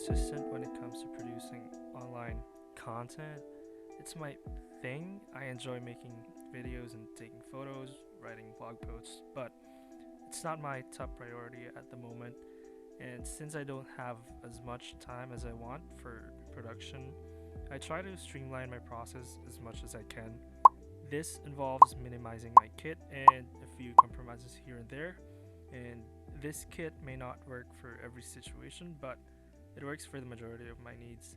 consistent when it comes to producing online content. It's my thing. I enjoy making videos and taking photos, writing blog posts, but it's not my top priority at the moment. And since I don't have as much time as I want for production, I try to streamline my process as much as I can. This involves minimizing my kit and a few compromises here and there. And this kit may not work for every situation, but it works for the majority of my needs.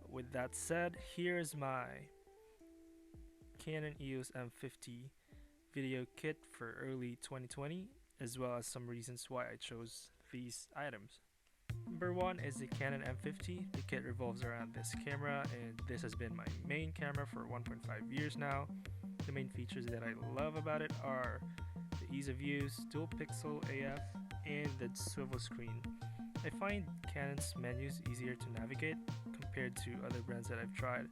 With that said, here's my Canon EOS M50 video kit for early 2020, as well as some reasons why I chose these items. Number 1 is the Canon M50. The kit revolves around this camera, and this has been my main camera for 1.5 years now. The main features that I love about it are the ease of use, dual pixel AF, and the swivel screen. I find Canon's menus easier to navigate compared to other brands that I've tried,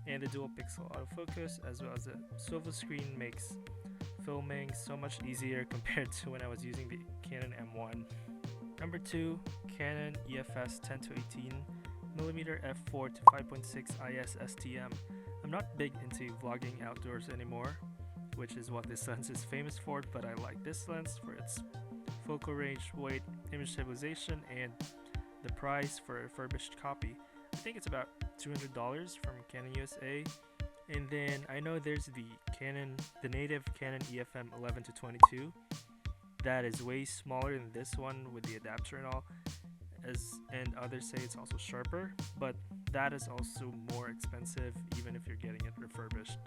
and the dual pixel autofocus as well as the swivel screen makes filming so much easier compared to when I was using the Canon M1. Number 2, Canon EF-S 10-18mm f4 to 5.6 IS STM. I'm not big into vlogging outdoors anymore, which is what this lens is famous for, but I like this lens for its focal range, weight, image stabilization, and the price for a refurbished copy. I think it's about $200 from Canon USA. And then I know there's the native Canon EF-M 11-22 that is way smaller than this one with the adapter and all, and others say it's also sharper, but that is also more expensive even if you're getting it refurbished.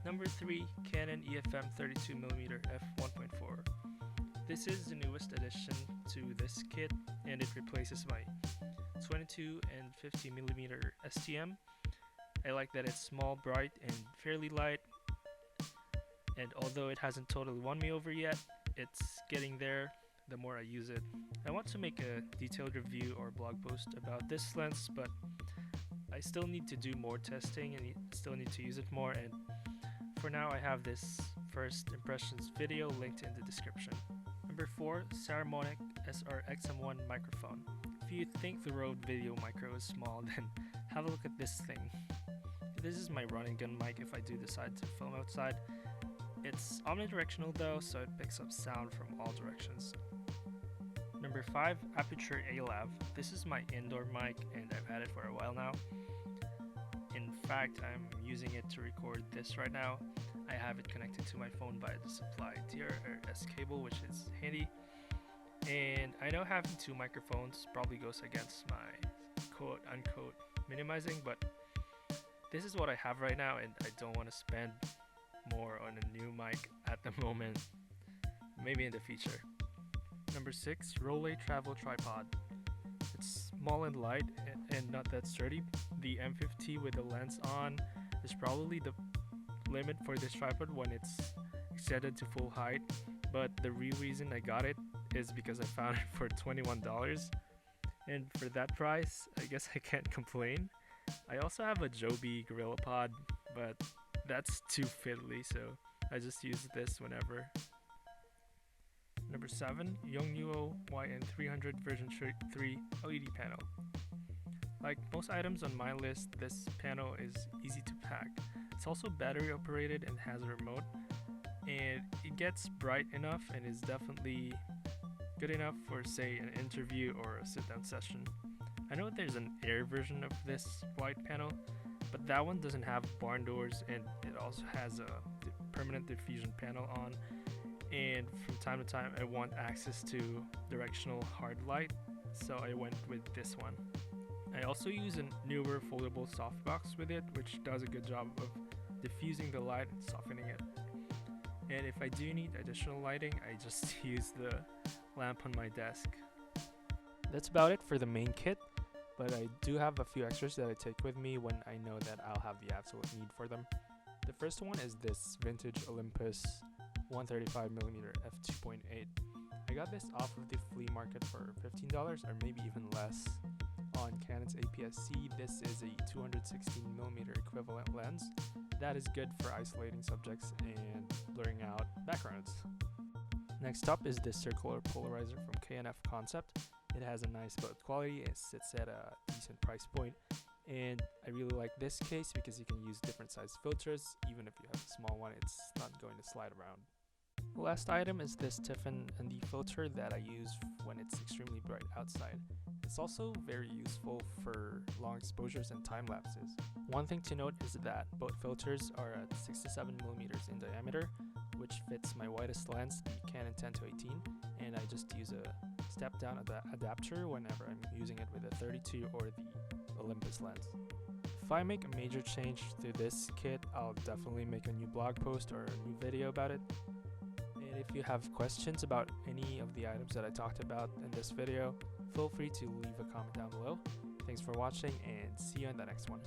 Number 3, Canon EF-M 32mm f1.4. This is the newest addition to this kit, and it replaces my 22 and 50mm STM. I like that it's small, bright, and fairly light, and although it hasn't totally won me over yet, it's getting there the more I use it. I want to make a detailed review or blog post about this lens, but I still need to do more testing and still need to use it more, and for now I have this first impressions video linked in the description. Number 4, Saramonic SR-XM1 microphone. If you think the Rode Video Micro is small, then have a look at this thing. This is my running gun mic if I do decide to film outside. It's omnidirectional though, so it picks up sound from all directions. Number 5, Aputure A.lav. This is my indoor mic and I've had it for a while now. In fact, I'm using it to record this right now. I have it connected to my phone via the supply TRS cable, which is handy. And I know having 2 microphones probably goes against my quote-unquote minimizing, but this is what I have right now and I don't want to spend more on a new mic at the moment. Maybe in the future. Number 6, Rollei travel tripod. It's small and light and not that sturdy. The M50 with the lens on is probably the limit for this tripod when it's extended to full height, but the real reason I got it is because I found it for $21, and for that price I guess I can't complain. I also have a Joby GorillaPod, but that's too fiddly, so I just use this whenever. Number 7, Yongnuo YN300 version 3 LED panel. Like most items on my list, this panel is easy to pack. It's also battery operated and has a remote, and it gets bright enough and is definitely good enough for say an interview or a sit-down session. I know there's an air version of this white panel, but that one doesn't have barn doors, and it also has a permanent diffusion panel on, and from time to time I want access to directional hard light, so I went with this one. I also use a newer foldable softbox with it, which does a good job of diffusing the light and softening it. And if I do need additional lighting, I just use the lamp on my desk. That's about it for the main kit, but I do have a few extras that I take with me when I know that I'll have the absolute need for them. The first one is this vintage Olympus 135mm f2.8. I got this off of the flea market for $15 or maybe even less. On Canon's APS-C, this is a 216mm equivalent lens that is good for isolating subjects and blurring out backgrounds. Next up is this circular polarizer from K&F Concept. It has a nice build quality, it sits at a decent price point, and I really like this case because you can use different size filters. Even if you have a small one, it's not going to slide around. The last item is this Tiffen ND filter that I use when it's extremely bright outside. It's also very useful for long exposures and time lapses. One thing to note is that both filters are at 67mm in diameter, which fits my widest lens, the Canon 10-18, and I just use a step down adapter whenever I'm using it with a 32 or the Olympus lens. If I make a major change to this kit, I'll definitely make a new blog post or a new video about it. And if you have questions about any of the items that I talked about in this video, feel free to leave a comment down below. Thanks for watching and see you in the next one.